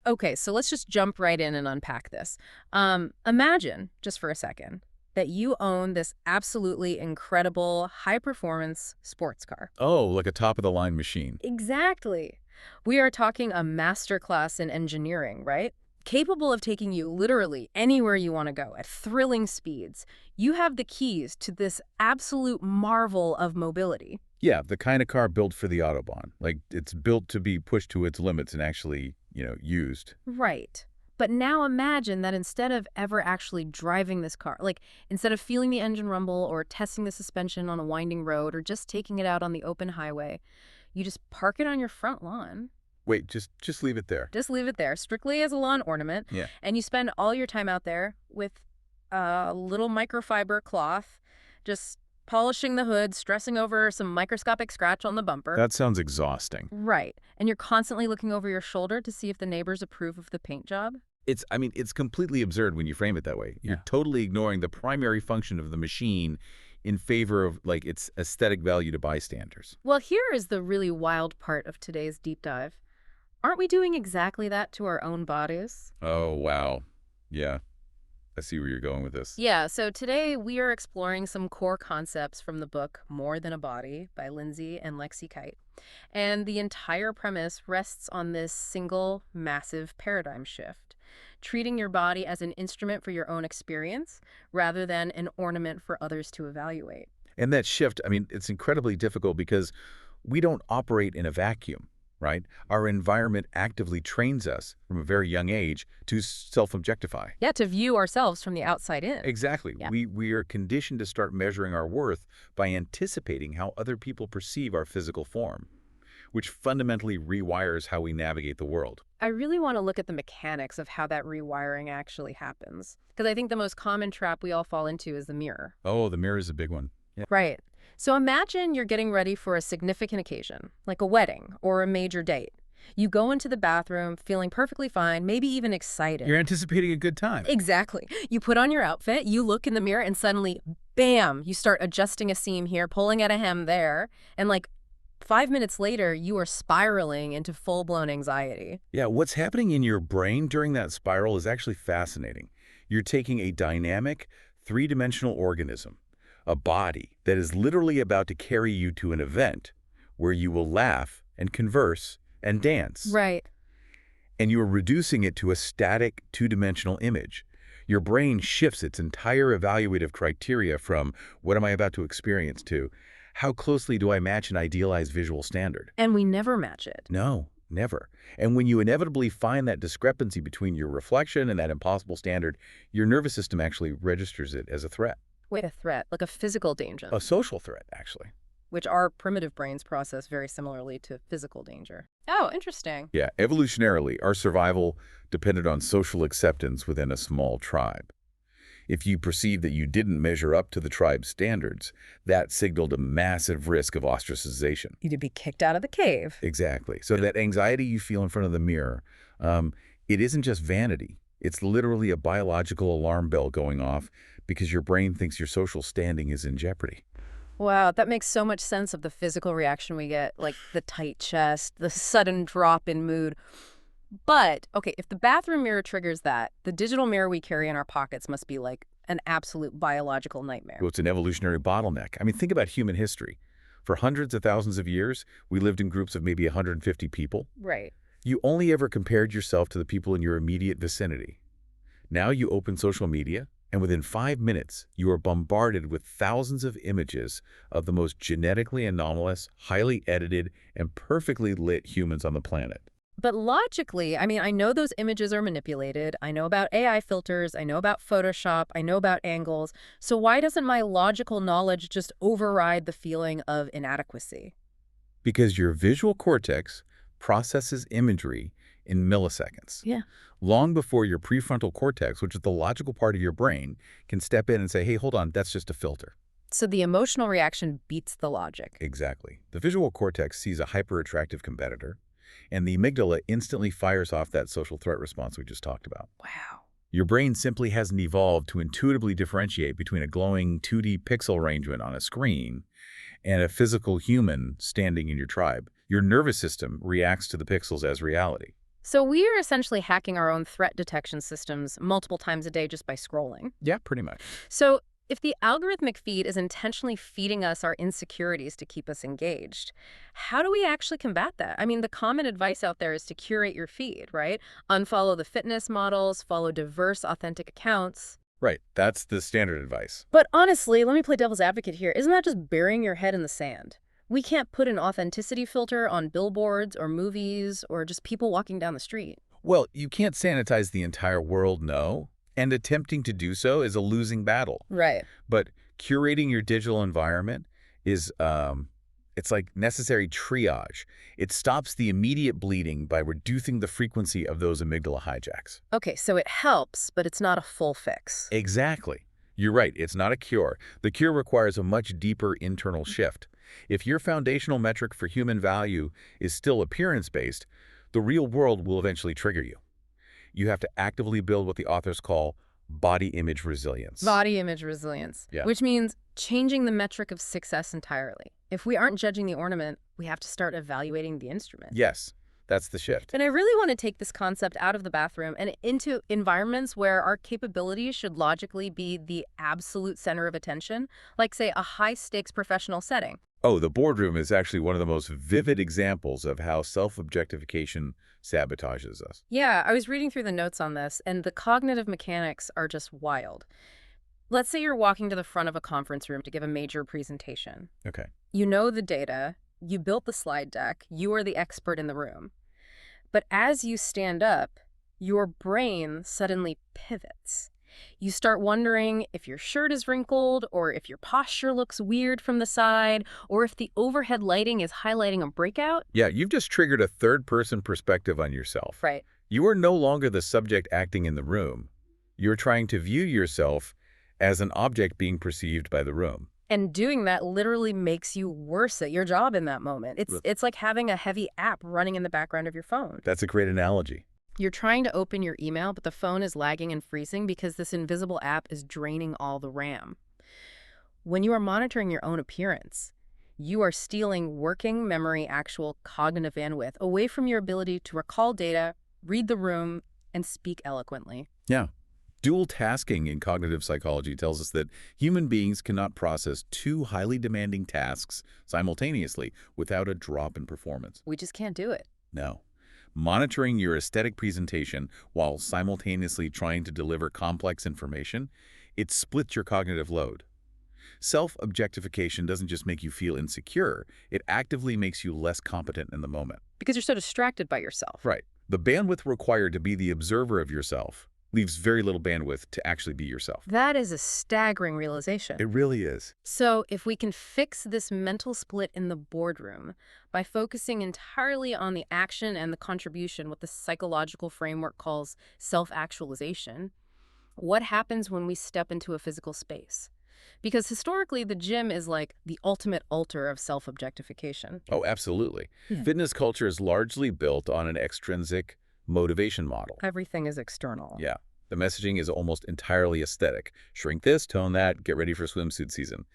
Okay, so let's just jump right in and unpack this. Imagine, just for a second, that you own this absolutely incredible high-performance sports car. Oh, like a top-of-the-line machine. Exactly. We are talking a masterclass in engineering, right? Capable of taking you literally anywhere you want to go at thrilling speeds. You have the keys to this absolute marvel of mobility. Yeah, the kind of car built for the Autobahn. Like, it's built to be pushed to its limits and actually, used. Right. But now imagine that instead of ever actually driving this car, like instead of feeling the engine rumble or testing the suspension on a winding road or just taking it out on the open highway, you just park it on your front lawn. Wait, just leave it there. Just leave it there, strictly as a lawn ornament. Yeah. And you spend all your time out there with a little microfiber cloth, just polishing the hood, stressing over some microscopic scratch on the bumper. That sounds exhausting. Right. And you're constantly looking over your shoulder to see if the neighbors approve of the paint job. It's completely absurd when you frame it that way. Yeah. You're totally ignoring the primary function of the machine in favor of, like, its aesthetic value to bystanders. Well, here is the really wild part of today's deep dive. Aren't we doing exactly that to our own bodies? Oh, wow. Yeah. I see where you're going with this. Yeah, so today we are exploring some core concepts from the book More Than a Body by Lindsay and Lexi Kite. And the entire premise rests on this single, massive paradigm shift, treating your body as an instrument for your own experience rather than an ornament for others to evaluate. And that shift, it's incredibly difficult because we don't operate in a vacuum, right? Our environment actively trains us from a very young age to self-objectify. Yeah, to view ourselves from the outside in. Exactly. Yeah. We are conditioned to start measuring our worth by anticipating how other people perceive our physical form, which fundamentally rewires how we navigate the world. I really want to look at the mechanics of how that rewiring actually happens. Because I think the most common trap we all fall into is the mirror. Oh, the mirror is a big one. Yeah. Right. So imagine you're getting ready for a significant occasion, like a wedding or a major date. You go into the bathroom feeling perfectly fine, maybe even excited. You're anticipating a good time. Exactly. You put on your outfit, you look in the mirror, and suddenly, bam, you start adjusting a seam here, pulling at a hem there, and like 5 minutes later, you are spiraling into full-blown anxiety. Yeah, what's happening in your brain during that spiral is actually fascinating. You're taking a dynamic, three-dimensional organism, a body that is literally about to carry you to an event where you will laugh and converse and dance. Right. And you are reducing it to a static, two-dimensional image. Your brain shifts its entire evaluative criteria from what am I about to experience to how closely do I match an idealized visual standard? And we never match it. No, never. And when you inevitably find that discrepancy between your reflection and that impossible standard, your nervous system actually registers it as a threat. Wait, a threat, like a physical danger, A social threat, actually. which our primitive brains process very similarly to physical danger. Oh, interesting. Yeah, evolutionarily, our survival depended on social acceptance within a small tribe. If you perceived that you didn't measure up to the tribe's standards, that signaled a massive risk of ostracization. You'd be kicked out of the cave. Exactly. So that anxiety you feel in front of the mirror, it isn't just vanity. It's literally a biological alarm bell going off because your brain thinks your social standing is in jeopardy. Wow, that makes so much sense of the physical reaction we get, like the tight chest, the sudden drop in mood. But, okay, if the bathroom mirror triggers that, the digital mirror we carry in our pockets must be like an absolute biological nightmare. Well, it's an evolutionary bottleneck. Think about human history. For hundreds of thousands of years, we lived in groups of maybe 150 people. Right. You only ever compared yourself to the people in your immediate vicinity. Now you open social media, and within 5 minutes, you are bombarded with thousands of images of the most genetically anomalous, highly edited, and perfectly lit humans on the planet. But logically, I know those images are manipulated. I know about AI filters. I know about Photoshop. I know about angles. So why doesn't my logical knowledge just override the feeling of inadequacy? Because your visual cortex processes imagery in milliseconds. Yeah. Long before your prefrontal cortex, which is the logical part of your brain, can step in and say, hey, hold on, that's just a filter. So the emotional reaction beats the logic. Exactly. The visual cortex sees a hyper-attractive competitor, and the amygdala instantly fires off that social threat response we just talked about. Wow. Your brain simply hasn't evolved to intuitively differentiate between a glowing 2D pixel arrangement on a screen and a physical human standing in your tribe. Your nervous system reacts to the pixels as reality. So we are essentially hacking our own threat detection systems multiple times a day just by scrolling. Yeah, pretty much. So if the algorithmic feed is intentionally feeding us our insecurities to keep us engaged, how do we actually combat that? I mean, the common advice out there is to curate your feed, right? Unfollow the fitness models, follow diverse, authentic accounts. Right. That's the standard advice. But honestly, let me play devil's advocate here. Isn't that just burying your head in the sand? We can't put an authenticity filter on billboards or movies or just people walking down the street. Well, you can't sanitize the entire world, no. And attempting to do so is a losing battle. Right. But curating your digital environment is, it's like necessary triage. It stops the immediate bleeding by reducing the frequency of those amygdala hijacks. Okay, so it helps, but it's not a full fix. Exactly. You're right. It's not a cure. The cure requires a much deeper internal shift. If your foundational metric for human value is still appearance-based, the real world will eventually trigger you. You have to actively build what the authors call body image resilience. Body image resilience, Yeah. which means changing the metric of success entirely. If we aren't judging the ornament, we have to start evaluating the instrument. Yes, that's the shift. And I really want to take this concept out of the bathroom and into environments where our capabilities should logically be the absolute center of attention, like, say, a high-stakes professional setting. Oh, the boardroom is actually one of the most vivid examples of how self-objectification sabotages us. Yeah, I was reading through the notes on this, and the cognitive mechanics are just wild. Let's say you're walking to the front of a conference room to give a major presentation. Okay. You know the data, you built the slide deck, you are the expert in the room. But as you stand up, your brain suddenly pivots. You start wondering if your shirt is wrinkled, or if your posture looks weird from the side, or if the overhead lighting is highlighting a breakout. Yeah, you've just triggered a third-person perspective on yourself. Right. You are no longer the subject acting in the room. You're trying to view yourself as an object being perceived by the room. And doing that literally makes you worse at your job in that moment. It's like having a heavy app running in the background of your phone. That's a great analogy. You're trying to open your email, but the phone is lagging and freezing because this invisible app is draining all the RAM. When you are monitoring your own appearance, you are stealing working memory, actual cognitive bandwidth away from your ability to recall data, read the room, and speak eloquently. Yeah. Dual tasking in cognitive psychology tells us that human beings cannot process two highly demanding tasks simultaneously without a drop in performance. We just can't do it. No. Monitoring your aesthetic presentation while simultaneously trying to deliver complex information, it splits your cognitive load. Self-objectification doesn't just make you feel insecure, it actively makes you less competent in the moment. Because you're so distracted by yourself. Right. The bandwidth required to be the observer of yourself leaves very little bandwidth to actually be yourself. That is a staggering realization. It really is. So if we can fix this mental split in the boardroom by focusing entirely on the action and the contribution, what the psychological framework calls self-actualization, what happens when we step into a physical space? Because historically, the gym is like the ultimate altar of self-objectification. Oh, absolutely. Yeah. Fitness culture is largely built on an extrinsic motivation model. Everything is external. Yeah. The messaging is almost entirely aesthetic. Shrink this, tone that, get ready for swimsuit season.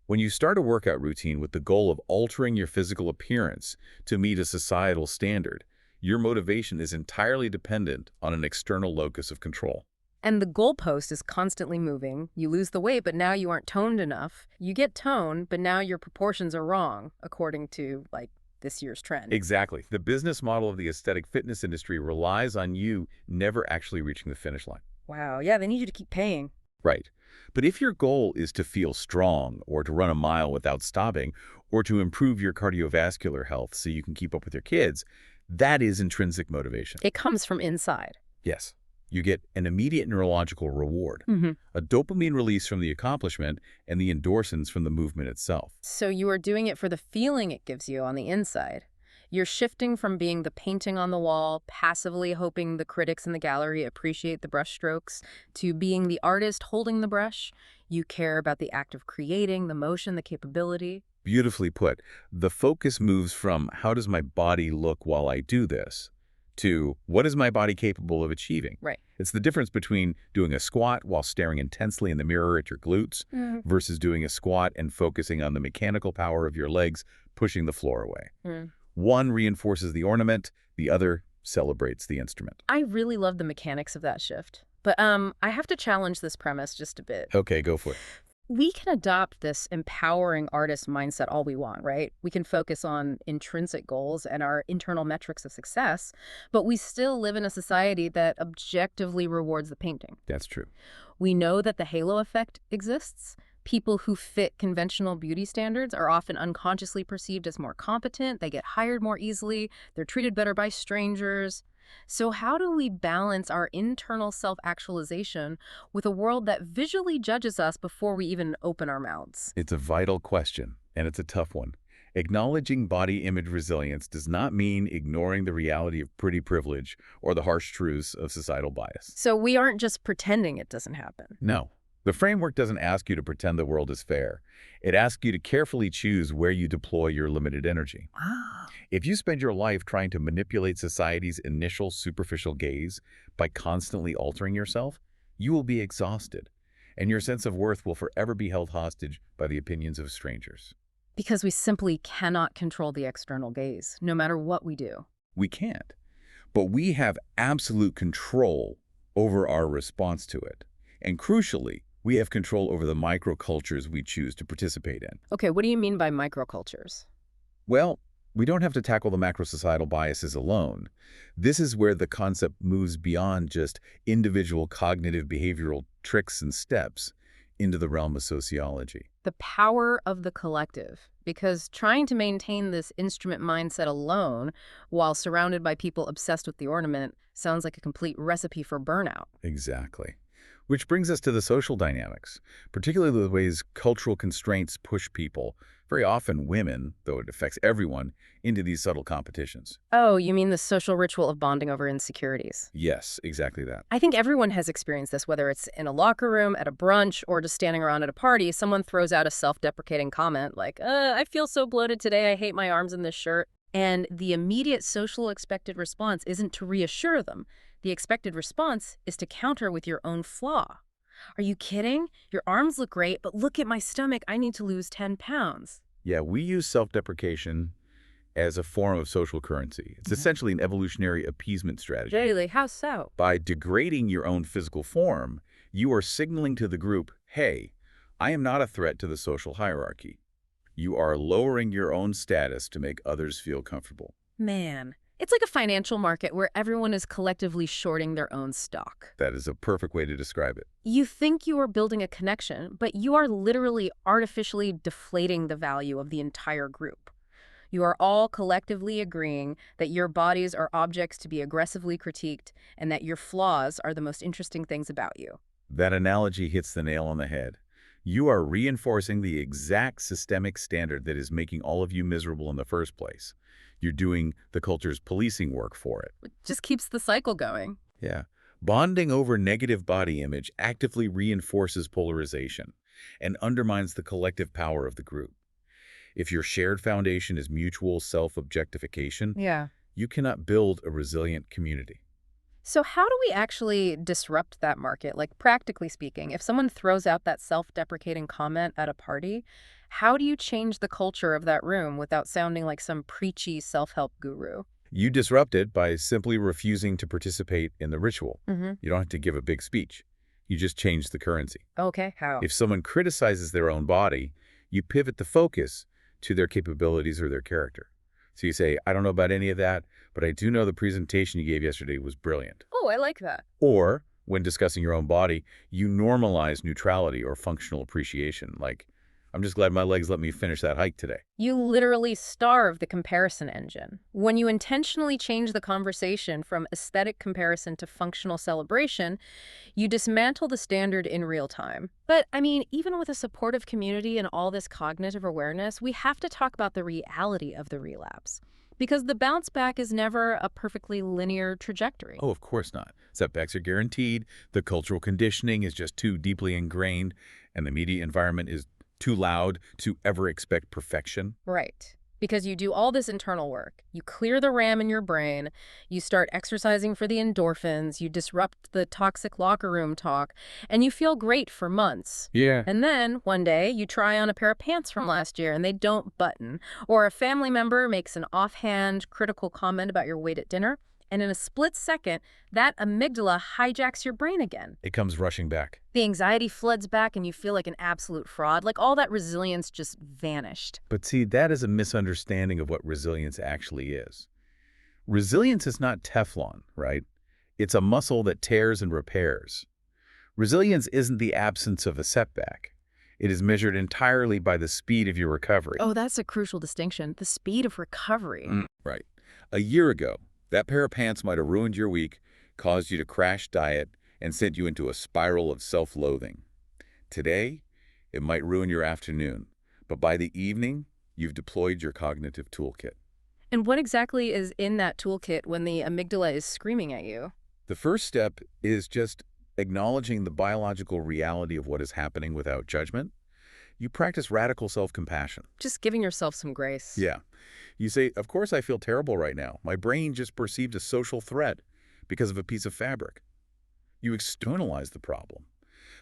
When you start a workout routine with the goal of altering your physical appearance to meet a societal standard, your motivation is entirely dependent on an external locus of control. And the goalpost is constantly moving. You lose the weight, but now you aren't toned enough. You get toned, but now your proportions are wrong, according to, like, this year's trend. Exactly. The business model of the aesthetic fitness industry relies on you never actually reaching the finish line. Wow, yeah, they need you to keep paying. Right. But if your goal is to feel strong, or to run a mile without stopping, or to improve your cardiovascular health so you can keep up with your kids, that is intrinsic motivation. It comes from inside. Yes. You get an immediate neurological reward, Mm-hmm. a dopamine release from the accomplishment, and the endorphins from the movement itself. So you are doing it for the feeling it gives you on the inside. You're shifting from being the painting on the wall, passively hoping the critics in the gallery appreciate the brushstrokes, to being the artist holding the brush. You care about the act of creating, the motion, the capability. Beautifully put. The focus moves from how does my body look while I do this to what is my body capable of achieving? Right. It's the difference between doing a squat while staring intensely in the mirror at your glutes versus doing a squat and focusing on the mechanical power of your legs pushing the floor away. Mm. One reinforces the ornament, the other celebrates the instrument. I really love the mechanics of that shift. But I have to challenge this premise just a bit. Okay, go for it. We can adopt this empowering artist mindset all we want, right? We can focus on intrinsic goals and our internal metrics of success, but we still live in a society that objectively rewards the painting. That's true. We know that the halo effect exists. People who fit conventional beauty standards are often unconsciously perceived as more competent, they get hired more easily, they're treated better by strangers. So how do we balance our internal self-actualization with a world that visually judges us before we even open our mouths? It's a vital question, and it's a tough one. Acknowledging body image resilience does not mean ignoring the reality of pretty privilege or the harsh truths of societal bias. So we aren't just pretending it doesn't happen. No. The framework doesn't ask you to pretend the world is fair. It asks you to carefully choose where you deploy your limited energy. Ah. If you spend your life trying to manipulate society's initial superficial gaze by constantly altering yourself, you will be exhausted, and your sense of worth will forever be held hostage by the opinions of strangers. Because we simply cannot control the external gaze, no matter what we do. We can't, but we have absolute control over our response to it. And crucially, we have control over the microcultures we choose to participate in. Okay, what do you mean by microcultures? Well, we don't have to tackle the macro-societal biases alone. This is where the concept moves beyond just individual cognitive behavioral tricks and steps into the realm of sociology. The power of the collective. Because trying to maintain this instrument mindset alone while surrounded by people obsessed with the ornament sounds like a complete recipe for burnout. Exactly. Which brings us to the social dynamics, particularly the ways cultural constraints push people, very often women, though it affects everyone, into these subtle competitions. Oh, you mean the social ritual of bonding over insecurities? Yes, exactly that. I think everyone has experienced this, whether it's in a locker room, at a brunch, or just standing around at a party. Someone throws out a self-deprecating comment like, I feel so bloated today, I hate my arms in this shirt. And the immediate social expected response isn't to reassure them. The expected response is to counter with your own flaw. Are you kidding? Your arms look great, but look at my stomach. I need to lose 10 pounds. Yeah, we use self-deprecation as a form of social currency. It's essentially an evolutionary appeasement strategy. Really? How so? By degrading your own physical form, you are signaling to the group, hey, I am not a threat to the social hierarchy. You are lowering your own status to make others feel comfortable. Man, it's like a financial market where everyone is collectively shorting their own stock. That is a perfect way to describe it. You think you are building a connection, but you are literally artificially deflating the value of the entire group. You are all collectively agreeing that your bodies are objects to be aggressively critiqued and that your flaws are the most interesting things about you. That analogy hits the nail on the head. You are reinforcing the exact systemic standard that is making all of you miserable in the first place. You're doing the culture's policing work for it. It just keeps the cycle going. Yeah. Bonding over negative body image actively reinforces polarization and undermines the collective power of the group. If your shared foundation is mutual self-objectification, Yeah. you cannot build a resilient community. So how do we actually disrupt that market? Like, practically speaking, if someone throws out that self-deprecating comment at a party, how do you change the culture of that room without sounding like some preachy self-help guru? You disrupt it by simply refusing to participate in the ritual. Mm-hmm. You don't have to give a big speech. You just change the currency. Okay, how? If someone criticizes their own body, you pivot the focus to their capabilities or their character. So you say, I don't know about any of that, but I do know the presentation you gave yesterday was brilliant. Oh, I like that. Or, when discussing your own body, you normalize neutrality or functional appreciation, like, I'm just glad my legs let me finish that hike today. You literally starve the comparison engine. When you intentionally change the conversation from aesthetic comparison to functional celebration, you dismantle the standard in real time. But, I mean, even with a supportive community and all this cognitive awareness, we have to talk about the reality of the relapse. Because the bounce back is never a perfectly linear trajectory. Oh, of course not. Setbacks are guaranteed, the cultural conditioning is just too deeply ingrained, and the media environment is too loud to ever expect perfection. Right. Because you do all this internal work. You clear the RAM in your brain, you start exercising for the endorphins, you disrupt the toxic locker room talk, and you feel great for months. Yeah. And then, one day, you try on a pair of pants from last year and they don't button. Or a family member makes an offhand, critical comment about your weight at dinner, And in a split second, that amygdala hijacks your brain again. It comes rushing back. The anxiety floods back and you feel like an absolute fraud, like all that resilience just vanished. But see, that is a misunderstanding of what resilience actually is. Resilience is not Teflon, right? It's a muscle that tears and repairs. Resilience isn't the absence of a setback. It is measured entirely by the speed of your recovery. Oh, that's a crucial distinction, the speed of recovery. Right. A year ago, that pair of pants might have ruined your week, caused you to crash diet, and sent you into a spiral of self-loathing. Today, it might ruin your afternoon, but by the evening, you've deployed your cognitive toolkit. And what exactly is in that toolkit when the amygdala is screaming at you? The first step is just acknowledging the biological reality of what is happening without judgment. You practice radical self-compassion. Just giving yourself some grace. Yeah. You say, of course I feel terrible right now. My brain just perceived a social threat because of a piece of fabric. You externalize the problem.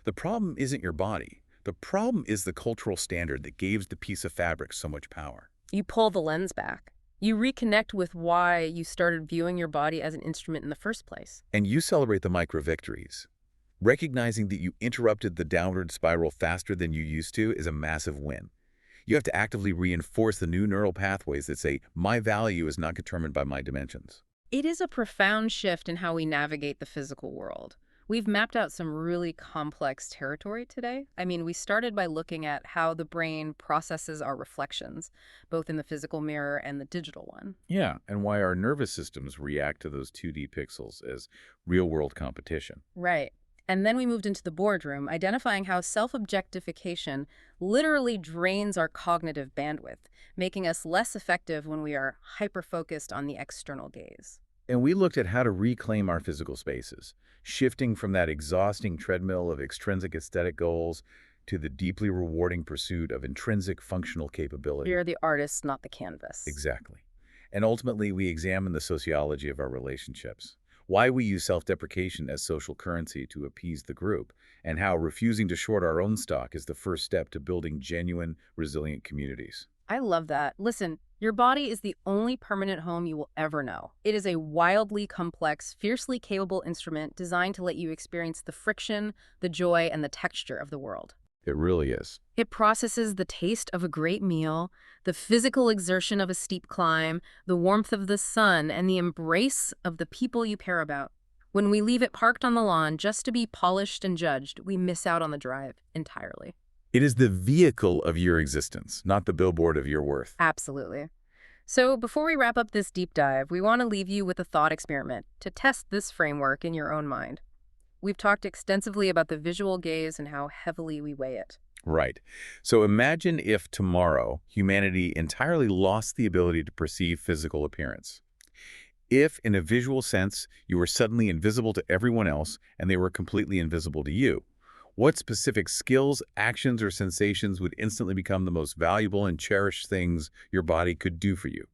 The problem isn't your body. The problem is the cultural standard that gave the piece of fabric so much power. You pull the lens back. You reconnect with why you started viewing your body as an instrument in the first place. And you celebrate the micro-victories. Recognizing that you interrupted the downward spiral faster than you used to is a massive win. You have to actively reinforce the new neural pathways that say, my value is not determined by my dimensions. It is a profound shift in how we navigate the physical world. We've mapped out some really complex territory today. I mean, we started by looking at how the brain processes our reflections, both in the physical mirror and the digital one. Yeah, and why our nervous systems react to those 2D pixels as real-world competition. Right. And then we moved into the boardroom, identifying how self-objectification literally drains our cognitive bandwidth, making us less effective when we are hyper-focused on the external gaze. And we looked at how to reclaim our physical spaces, shifting from that exhausting treadmill of extrinsic aesthetic goals to the deeply rewarding pursuit of intrinsic functional capability. We are the artist, not the canvas. Exactly. And ultimately, we examine the sociology of our relationships, why we use self-deprecation as social currency to appease the group, and how refusing to short our own stock is the first step to building genuine, resilient communities. I love that. Listen, your body is the only permanent home you will ever know. It is a wildly complex, fiercely capable instrument designed to let you experience the friction, the joy, and the texture of the world. It really is. It processes the taste of a great meal, the physical exertion of a steep climb, the warmth of the sun, and the embrace of the people you care about. When we leave it parked on the lawn just to be polished and judged, we miss out on the drive entirely. It is the vehicle of your existence, not the billboard of your worth. Absolutely. So before we wrap up this deep dive, we want to leave you with a thought experiment to test this framework in your own mind. We've talked extensively about the visual gaze and how heavily we weigh it. Right. So imagine if tomorrow humanity entirely lost the ability to perceive physical appearance. If, in a visual sense, you were suddenly invisible to everyone else and they were completely invisible to you, what specific skills, actions, or sensations would instantly become the most valuable and cherished things your body could do for you?